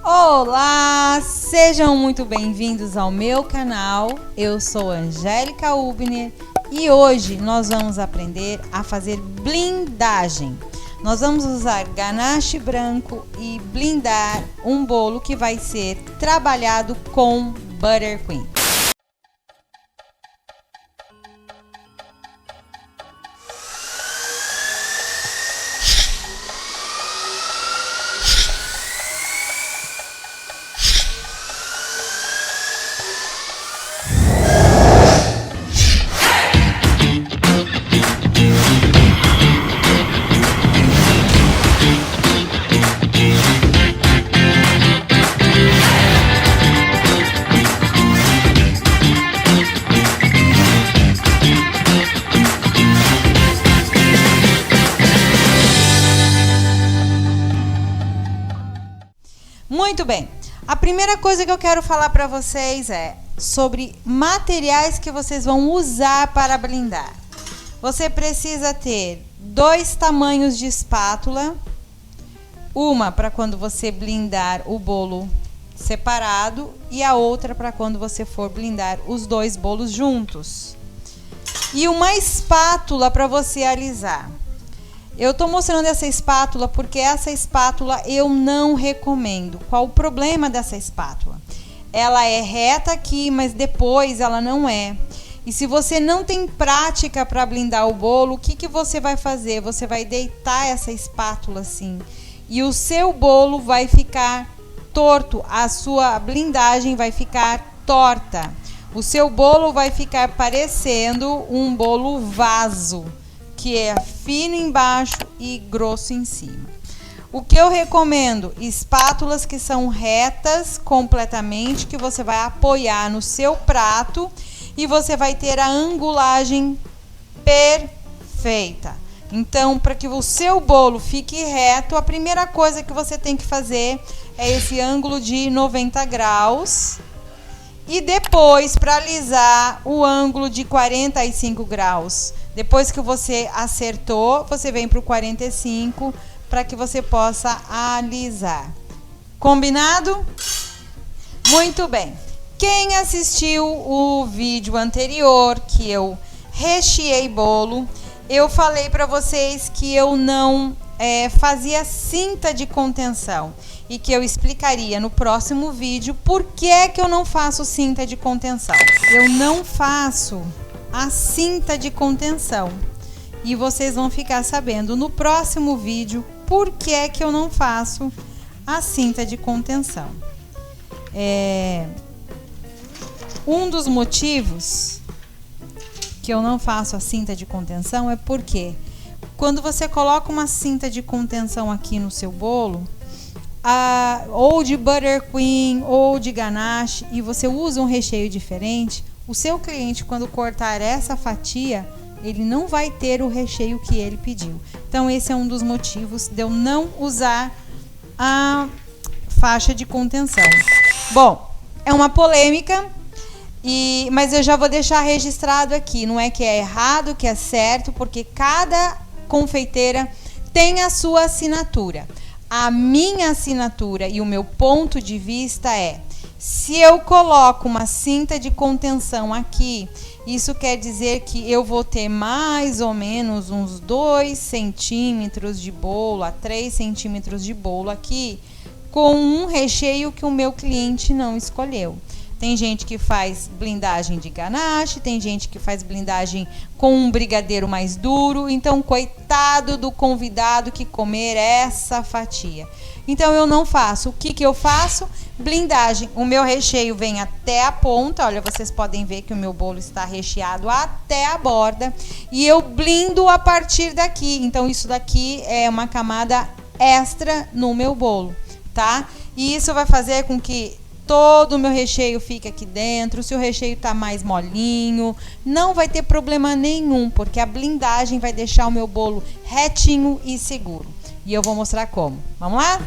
Olá, sejam muito bem-vindos ao meu canal. Eu sou Angélica Ubner e hoje nós vamos aprender a fazer blindagem. Nós vamos usar ganache branco e blindar um bolo que vai ser trabalhado com buttercream. Muito bem, a primeira coisa que eu quero falar para vocês é sobre materiais que vocês vão usar para blindar. Você precisa ter 2 tamanhos de espátula, uma para quando você blindar o bolo separado e a outra para quando você for blindar os 2 bolos juntos. E uma espátula para você alisar. Eu tô mostrando essa espátula porque essa espátula eu não recomendo. Qual o problema dessa espátula? Ela é reta aqui, mas depois ela não é. E se você não tem prática para blindar o bolo, o que você vai fazer? Você vai deitar essa espátula assim e o seu bolo vai ficar torto, a sua blindagem vai ficar torta. O seu bolo vai ficar parecendo um bolo vaso, que é fino embaixo e grosso em cima. O que eu recomendo? Espátulas que são retas completamente, que você vai apoiar no seu prato e você vai ter a angulagem perfeita. Então, para que o seu bolo fique reto, a primeira coisa que você tem que fazer é esse ângulo de 90 graus. E depois, para alisar, o ângulo de 45 graus. Depois que você acertou, você vem para o 45 para que você possa alisar. Combinado? Muito bem. Quem assistiu o vídeo anterior que eu recheei bolo, eu falei para vocês que eu não fazia cinta de contenção e que eu explicaria no próximo vídeo por que é que eu não faço cinta de contenção. Eu não faço a cinta de contenção e vocês vão ficar sabendo no próximo vídeo por que é que eu não faço a cinta de contenção. Um dos motivos que eu não faço a cinta de contenção é porque quando você coloca uma cinta de contenção aqui no seu bolo, ou de buttercream ou de ganache, e você usa um recheio diferente, o seu cliente, quando cortar essa fatia, ele não vai ter o recheio que ele pediu. Então, esse é um dos motivos de eu não usar a faixa de contenção. Bom, é uma polêmica, mas eu já vou deixar registrado aqui. Não é que é errado, que é certo, porque cada confeiteira tem a sua assinatura. A minha assinatura e o meu ponto de vista é: se eu coloco uma cinta de contenção aqui, isso quer dizer que eu vou ter mais ou menos uns 2 centímetros de bolo a 3 centímetros de bolo aqui, com um recheio que o meu cliente não escolheu. Tem gente que faz blindagem de ganache, tem gente que faz blindagem com um brigadeiro mais duro. Então, coitado do convidado que comer essa fatia. Então, eu não faço. O que eu faço? Blindagem. O meu recheio vem até a ponta. Olha, vocês podem ver que o meu bolo está recheado até a borda. E eu blindo a partir daqui. Então, isso daqui é uma camada extra no meu bolo, tá? E isso vai fazer com que todo o meu recheio fica aqui dentro. Se o recheio tá mais molinho, não vai ter problema nenhum, porque a blindagem vai deixar o meu bolo retinho e seguro. E eu vou mostrar como. Vamos lá?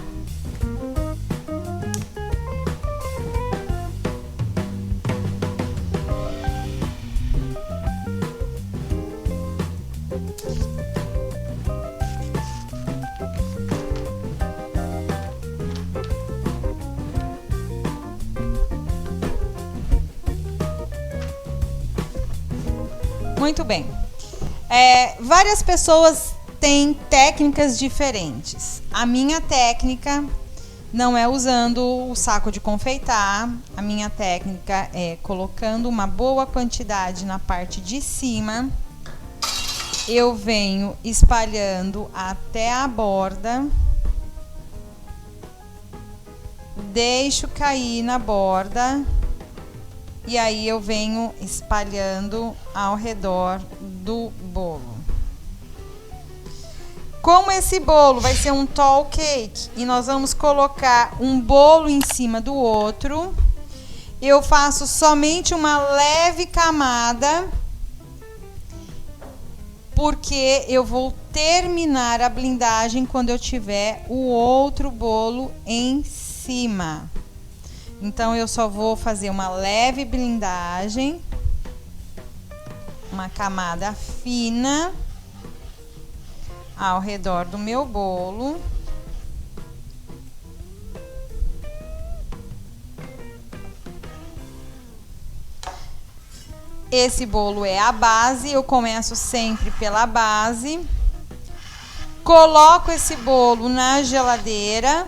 Muito bem. Várias pessoas têm técnicas diferentes. A minha técnica não é usando o saco de confeitar. A minha técnica é colocando uma boa quantidade na parte de cima. Eu venho espalhando até a borda. Deixo cair na borda. E aí eu venho espalhando ao redor do bolo. Como esse bolo vai ser um tall cake e nós vamos colocar um bolo em cima do outro, eu faço somente uma leve camada, porque eu vou terminar a blindagem quando eu tiver o outro bolo em cima. Então, eu só vou fazer uma leve blindagem, uma camada fina ao redor do meu bolo. Esse bolo é a base, eu começo sempre pela base. Coloco esse bolo na geladeira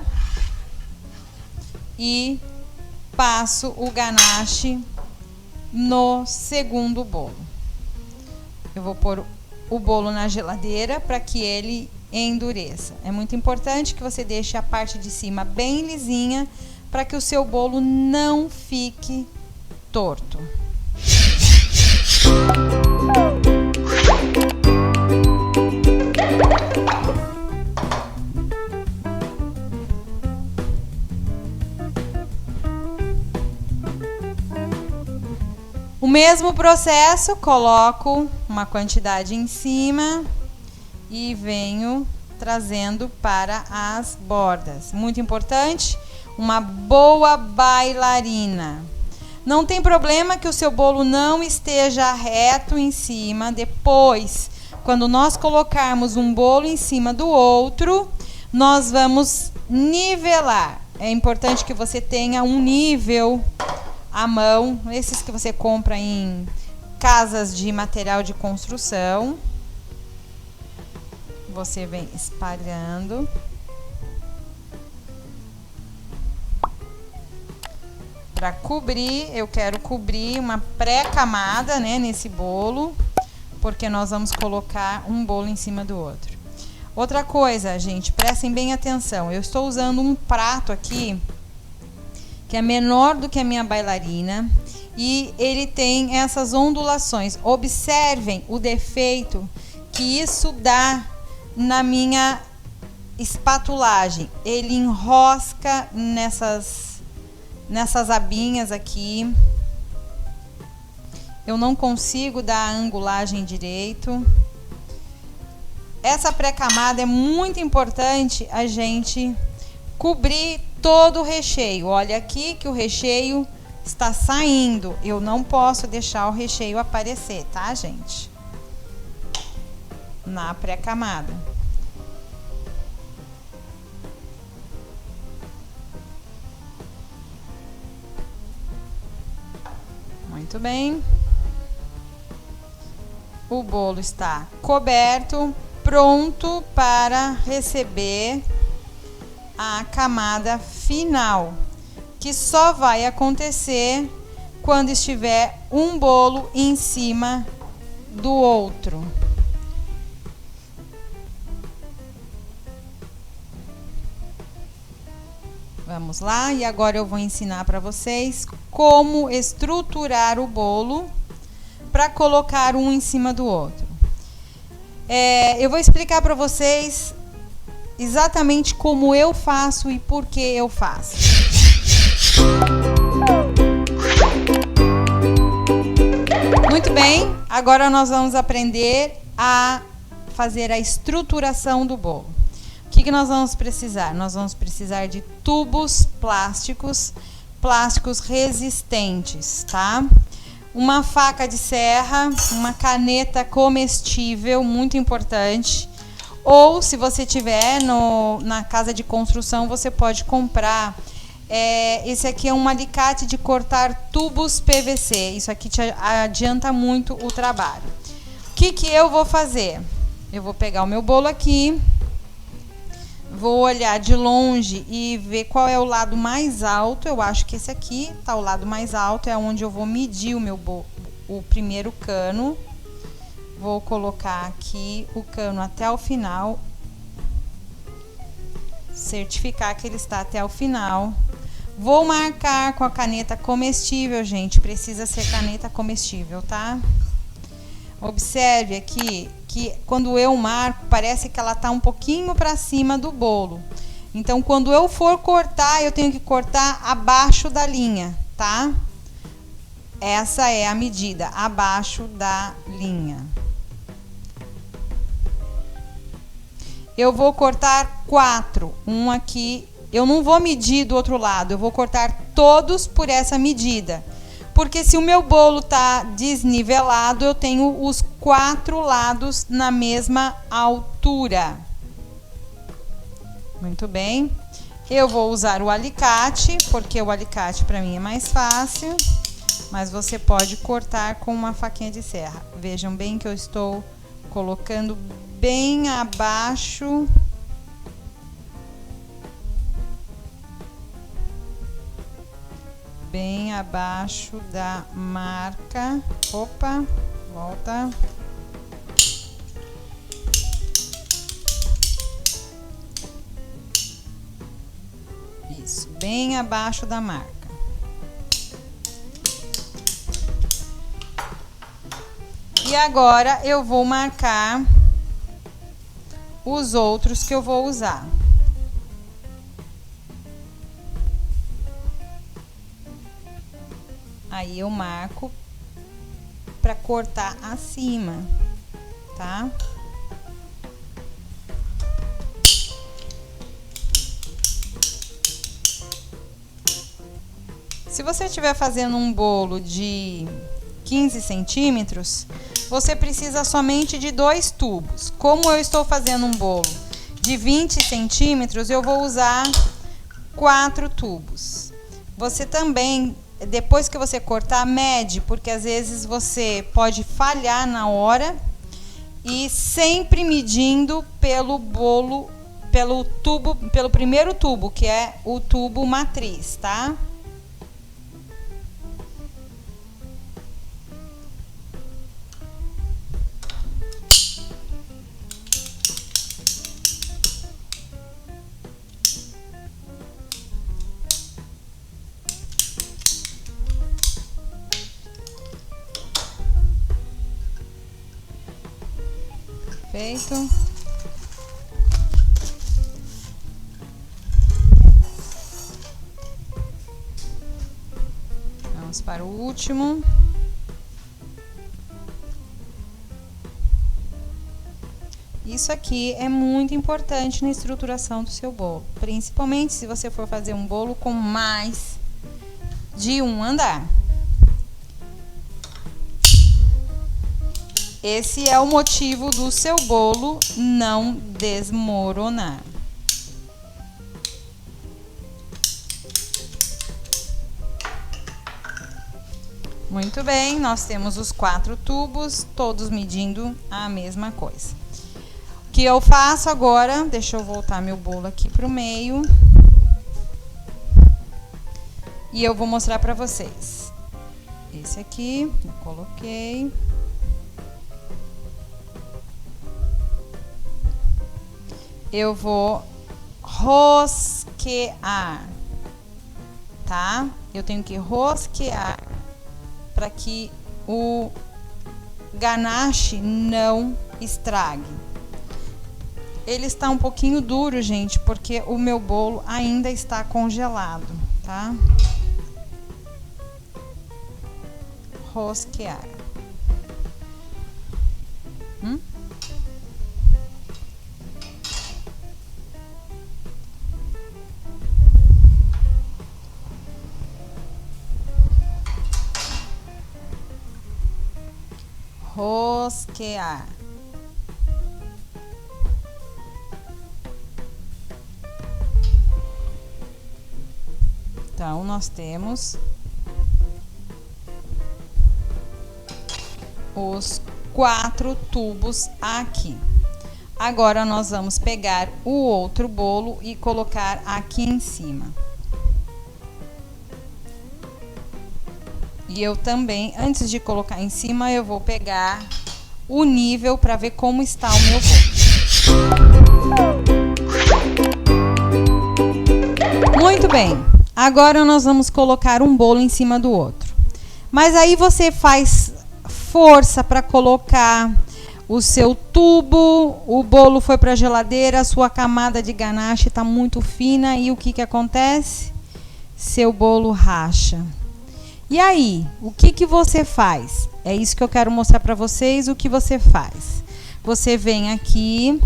e passo o ganache no segundo bolo. Eu vou pôr o bolo na geladeira para que ele endureça. É muito importante que você deixe a parte de cima bem lisinha para que o seu bolo não fique torto. O mesmo processo, coloco uma quantidade em cima e venho trazendo para as bordas. Muito importante, uma boa bailarina. Não tem problema que o seu bolo não esteja reto em cima. Depois, quando nós colocarmos um bolo em cima do outro, nós vamos nivelar. É importante que você tenha um nível à mão, esses que você compra em casas de material de construção. Você vem espalhando. Para cobrir, eu quero cobrir uma pré-camada, né, nesse bolo, porque nós vamos colocar um bolo em cima do outro. Outra coisa, gente, prestem bem atenção. Eu estou usando um prato aqui que é menor do que a minha bailarina e ele tem essas ondulações. Observem o defeito que isso dá na minha espatulagem. Ele enrosca nessas abinhas aqui. Eu não consigo dar a angulagem direito. Essa pré-camada é muito importante a gente cobrir todo o recheio. Olha aqui que o recheio está saindo. Eu não posso deixar o recheio aparecer, tá, gente? Na pré-camada. Muito bem. O bolo está coberto, pronto para receber a camada final, que só vai acontecer quando estiver um bolo em cima do outro. Vamos lá, e agora eu vou ensinar para vocês como estruturar o bolo para colocar um em cima do outro. Eu vou explicar para vocês exatamente como eu faço e por que eu faço. Muito bem, agora nós vamos aprender a fazer a estruturação do bolo. O que nós vamos precisar? Nós vamos precisar de tubos plásticos resistentes, tá? Uma faca de serra, uma caneta comestível, muito importante. Ou, se você tiver na casa de construção, você pode comprar. Esse aqui é um alicate de cortar tubos PVC. Isso aqui te adianta muito o trabalho. que eu vou fazer? Eu vou pegar o meu bolo aqui, vou olhar de longe e ver qual é o lado mais alto. Eu acho que esse aqui tá o lado mais alto, é onde eu vou medir o meu bolo, o primeiro cano. Vou colocar aqui o cano até o final, certificar que ele está até o final. Vou marcar com a caneta comestível, gente, precisa ser caneta comestível, tá? Observe aqui que quando eu marco, parece que ela tá um pouquinho para cima do bolo. Então, quando eu for cortar, eu tenho que cortar abaixo da linha, tá? Essa é a medida, abaixo da linha. Eu vou cortar 4, um aqui. Eu não vou medir do outro lado, eu vou cortar todos por essa medida. Porque se o meu bolo tá desnivelado, eu tenho os 4 lados na mesma altura. Muito bem. Eu vou usar o alicate, porque o alicate para mim é mais fácil. Mas você pode cortar com uma faquinha de serra. Vejam bem que eu estou colocando bem abaixo. Bem abaixo da marca. Opa, volta. Isso, bem abaixo da marca. E agora eu vou marcar os outros que eu vou usar. Aí eu marco para cortar acima, tá? Se você estiver fazendo um bolo de 15 centímetros, você precisa somente de 2 tubos. Como eu estou fazendo um bolo de 20 centímetros, eu vou usar 4 tubos. Você também, depois que você cortar, mede, porque às vezes você pode falhar na hora, e sempre medindo pelo bolo, pelo tubo, pelo primeiro tubo, que é o tubo matriz, tá? Feito. Vamos para o último. Isso aqui é muito importante na estruturação do seu bolo, principalmente se você for fazer um bolo com mais de um andar. Esse é o motivo do seu bolo não desmoronar. Muito bem, nós temos os 4 tubos, todos medindo a mesma coisa. O que eu faço agora, deixa eu voltar meu bolo aqui para o meio. E eu vou mostrar para vocês. Esse aqui, eu coloquei. Eu vou rosquear, tá? Eu tenho que rosquear para que o ganache não estrague. Ele está um pouquinho duro, gente, porque o meu bolo ainda está congelado, tá? Rosquear. Rosquear. Então, nós temos os 4 tubos aqui. Agora nós vamos pegar o outro bolo e colocar aqui em cima. E eu também, antes de colocar em cima, eu vou pegar o nível para ver como está o meu bolo. Muito bem. Agora nós vamos colocar um bolo em cima do outro. Mas aí você faz força para colocar o seu tubo, o bolo foi para a geladeira, a sua camada de ganache está muito fina e o que acontece? Seu bolo racha. E aí, o que você faz? É isso que eu quero mostrar para vocês, o que você faz. Você vem aqui,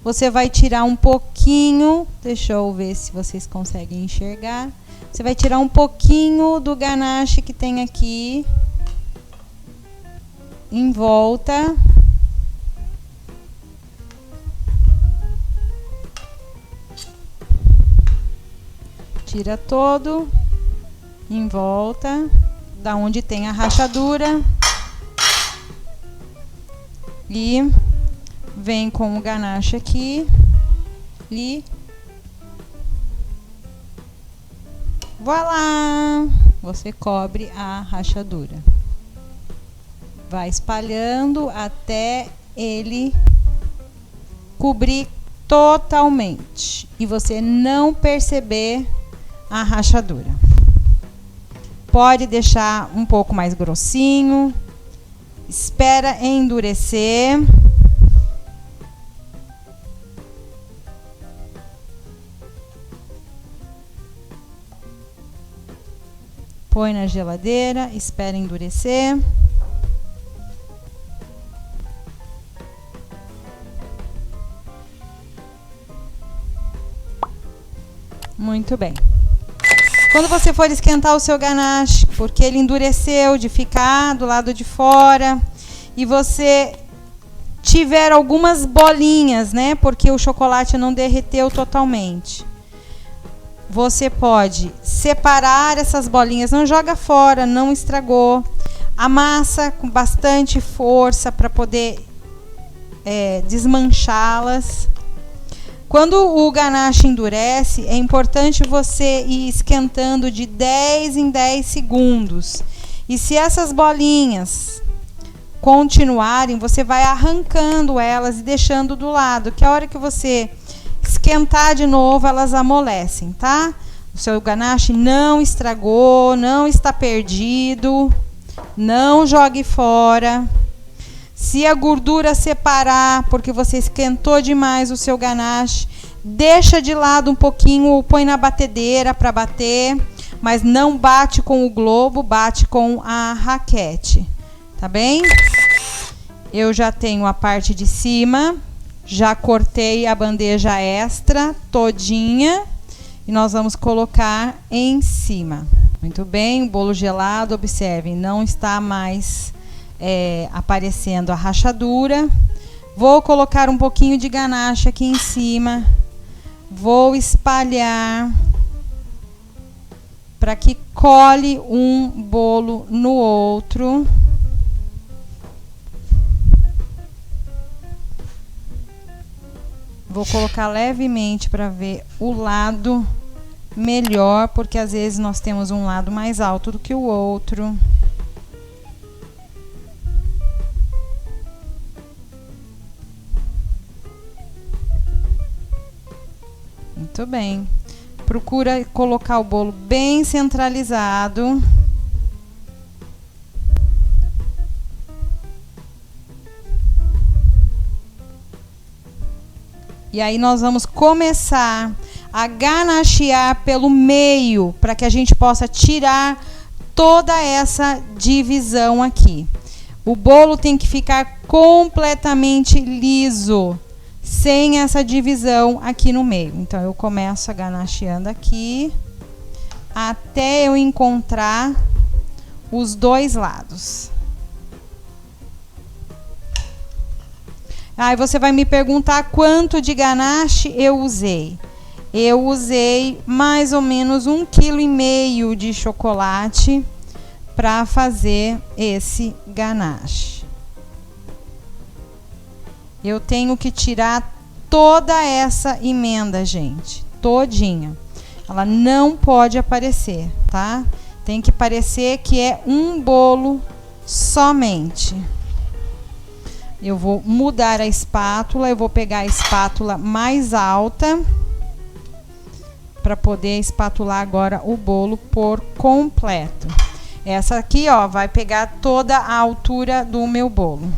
você vai tirar um pouquinho, deixa eu ver se vocês conseguem enxergar. Você vai tirar um pouquinho do ganache que tem aqui em volta. Tira todo em volta, da onde tem a rachadura. E vem com o ganache aqui e voilá! Você cobre a rachadura. Vai espalhando até ele cobrir totalmente e você não perceber a rachadura. Pode deixar um pouco mais grossinho, espera endurecer. Põe na geladeira, espera endurecer. Muito bem. Quando você for esquentar o seu ganache, porque ele endureceu de ficar do lado de fora, e você tiver algumas bolinhas, né, porque o chocolate não derreteu totalmente, você pode separar essas bolinhas, não joga fora, não estragou. Amassa com bastante força para poder desmanchá-las. Quando o ganache endurece, é importante você ir esquentando de 10 em 10 segundos. E se essas bolinhas continuarem, você vai arrancando elas e deixando do lado, que a hora que você esquentar de novo, elas amolecem, tá? O seu ganache não estragou, não está perdido, não jogue fora. Se a gordura separar, porque você esquentou demais o seu ganache, deixa de lado um pouquinho ou põe na batedeira para bater, mas não bate com o globo, bate com a raquete, tá bem? Eu já tenho a parte de cima, já cortei a bandeja extra todinha e nós vamos colocar em cima. Muito bem, o bolo gelado, observem, não está mais aparecendo a rachadura. Vou colocar um pouquinho de ganache aqui em cima. Vou espalhar para que cole um bolo no outro. Vou colocar levemente para ver o lado melhor, porque às vezes nós temos um lado mais alto do que o outro. Muito bem. Procura colocar o bolo bem centralizado. E aí nós vamos começar a ganachear pelo meio, para que a gente possa tirar toda essa divisão aqui. O bolo tem que ficar completamente liso, sem essa divisão aqui no meio. Então, eu começo a ganacheando aqui, até eu encontrar os dois lados. Aí você vai me perguntar quanto de ganache eu usei. Eu usei mais ou menos 1,5 kg de chocolate para fazer esse ganache. eu tenho que tirar toda essa emenda, gente, todinha. Ela não pode aparecer, tá? Tem que parecer que é um bolo somente. Eu vou mudar a espátula, eu vou pegar a espátula mais alta para poder espatular agora o bolo por completo. Essa aqui, ó, vai pegar toda a altura do meu bolo.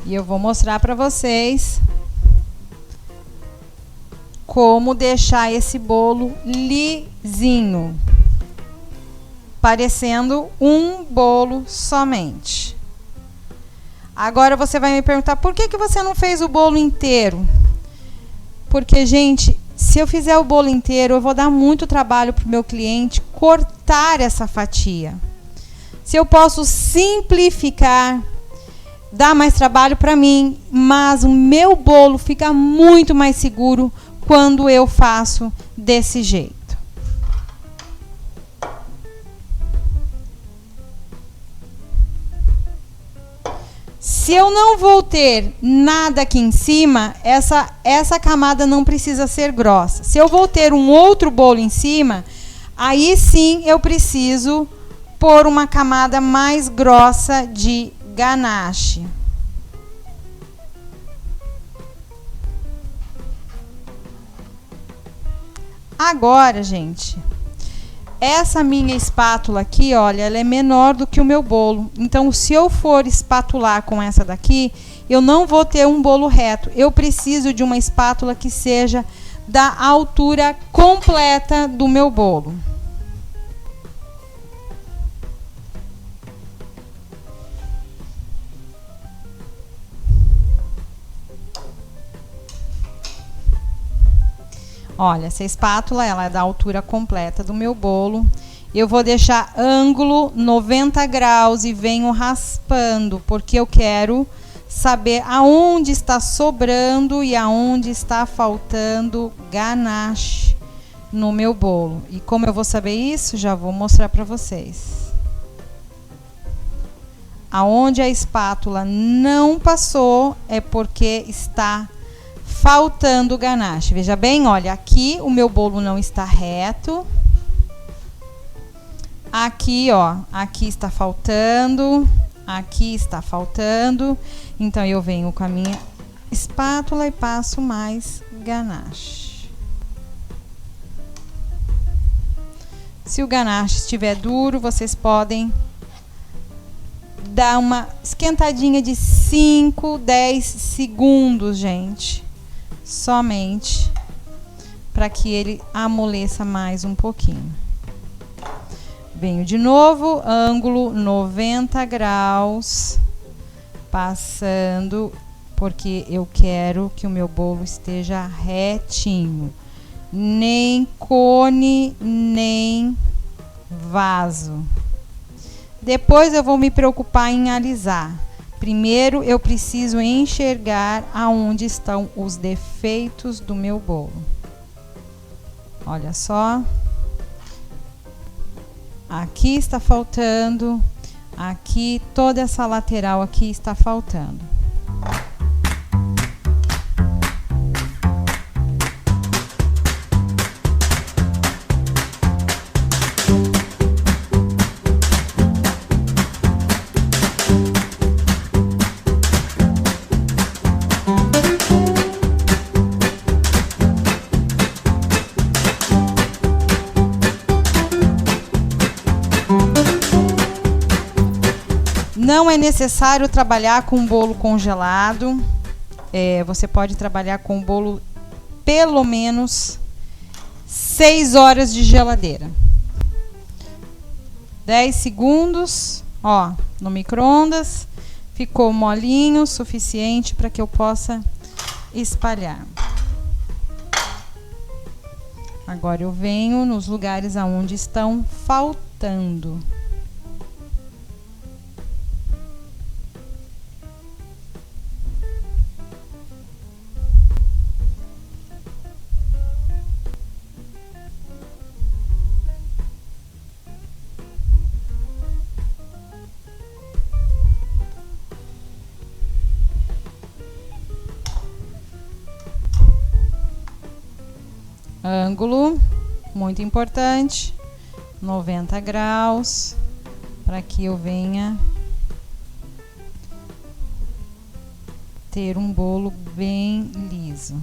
E eu vou mostrar para vocês como deixar esse bolo lisinho, parecendo um bolo somente. Agora você vai me perguntar, por que você não fez o bolo inteiro? Porque, gente, se eu fizer o bolo inteiro, eu vou dar muito trabalho para o meu cliente cortar essa fatia. Se eu posso simplificar, dá mais trabalho para mim, mas o meu bolo fica muito mais seguro quando eu faço desse jeito. Se eu não vou ter nada aqui em cima, essa camada não precisa ser grossa. Se eu vou ter um outro bolo em cima, aí sim eu preciso pôr uma camada mais grossa de ganache. Agora, gente, essa minha espátula aqui, olha, ela é menor do que o meu bolo. Então, se eu for espatular com essa daqui, eu não vou ter um bolo reto. Eu preciso de uma espátula que seja da altura completa do meu bolo. Olha, essa espátula, ela é da altura completa do meu bolo. Eu vou deixar ângulo 90 graus e venho raspando, porque eu quero saber aonde está sobrando e aonde está faltando ganache no meu bolo. E como eu vou saber isso, já vou mostrar para vocês. Aonde a espátula não passou é porque está faltando ganache. Veja bem, olha, aqui o meu bolo não está reto. Aqui, ó, aqui está faltando. Aqui está faltando. Então, eu venho com a minha espátula e passo mais ganache. Se o ganache estiver duro, vocês podem dar uma esquentadinha de 5, 10 segundos, gente. Somente para que ele amoleça mais um pouquinho. Venho de novo, ângulo 90 graus, passando, porque eu quero que o meu bolo esteja retinho. Nem cone, nem vaso. Depois eu vou me preocupar em alisar. Primeiro eu preciso enxergar aonde estão os defeitos do meu bolo. Olha só. Aqui está faltando, aqui toda essa lateral aqui está faltando. Não é necessário trabalhar com bolo congelado. Você pode trabalhar com bolo pelo menos 6 horas de geladeira. 10 segundos, ó, no micro-ondas. Ficou molinho o suficiente para que eu possa espalhar. Agora eu venho nos lugares aonde estão faltando. ângulo, muito importante, 90 graus, para que eu venha ter um bolo bem liso.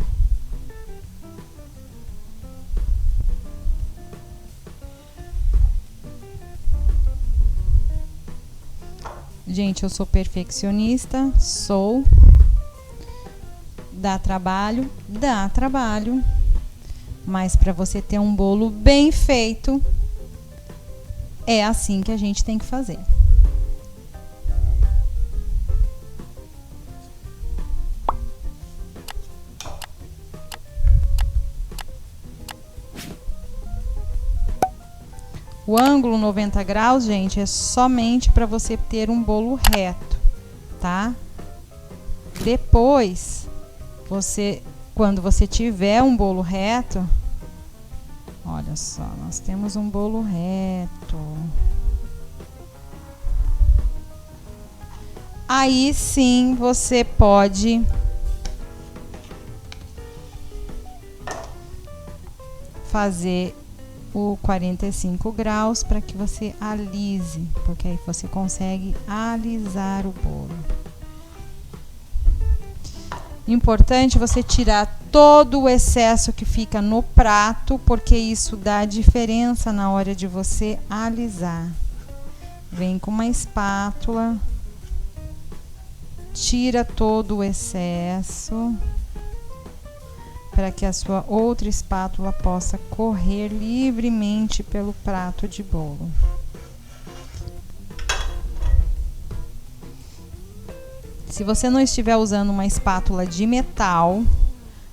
Gente, eu sou perfeccionista, sou. Dá trabalho, mas para você ter um bolo bem feito, é assim que a gente tem que fazer. O ângulo 90 graus, gente, é somente para você ter um bolo reto, tá? Depois, quando você tiver um bolo reto, olha só, nós temos um bolo reto. Aí sim, você pode fazer o 45 graus para que você alise, porque aí você consegue alisar o bolo. Importante você tirar todo o excesso que fica no prato, porque isso dá diferença na hora de você alisar. Vem com uma espátula, tira todo o excesso, para que a sua outra espátula possa correr livremente pelo prato de bolo. Se você não estiver usando uma espátula de metal,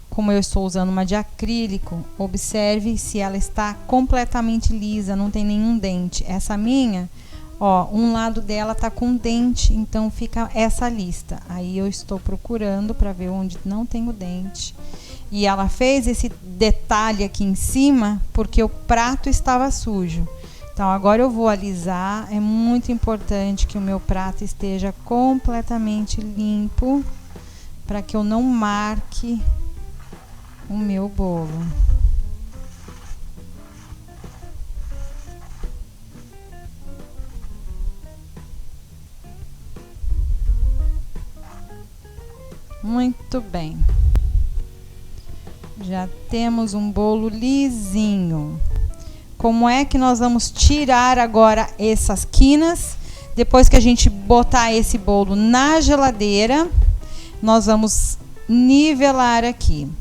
como eu estou usando uma de acrílico, observe se ela está completamente lisa, não tem nenhum dente. Essa minha, ó, um lado dela tá com dente, então fica essa lista. Aí eu estou procurando para ver onde não tem o dente. E ela fez esse detalhe aqui em cima porque o prato estava sujo. Então, agora eu vou alisar. É muito importante que o meu prato esteja completamente limpo para que eu não marque o meu bolo. Muito bem. Já temos um bolo lisinho. Como é que nós vamos tirar agora essas quinas? Depois que a gente botar esse bolo na geladeira, nós vamos nivelar aqui.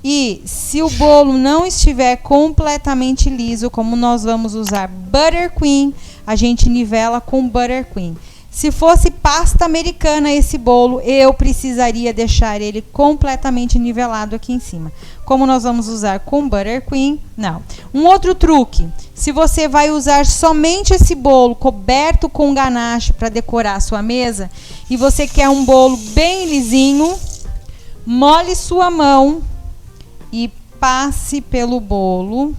E se o bolo não estiver completamente liso, como nós vamos usar buttercream, a gente nivela com buttercream. Se fosse pasta americana esse bolo, eu precisaria deixar ele completamente nivelado aqui em cima. Como nós vamos usar com buttercream, não. Um outro truque, se você vai usar somente esse bolo coberto com ganache para decorar a sua mesa, e você quer um bolo bem lisinho, molhe sua mão e passe pelo bolo,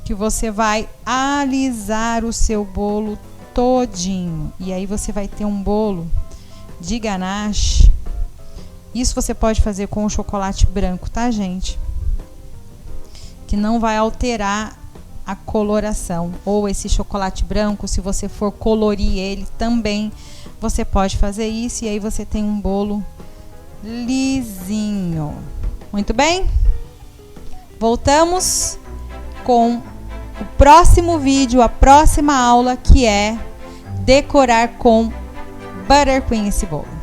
que você vai alisar o seu bolo todinho. E aí você vai ter um bolo de ganache. Isso você pode fazer com o chocolate branco, tá, gente? Que não vai alterar a coloração. Ou esse chocolate branco, se você for colorir ele também, você pode fazer isso. E aí você tem um bolo lisinho. Muito bem? Voltamos com o próximo vídeo, a próxima aula, que é decorar com buttercream esse bolo.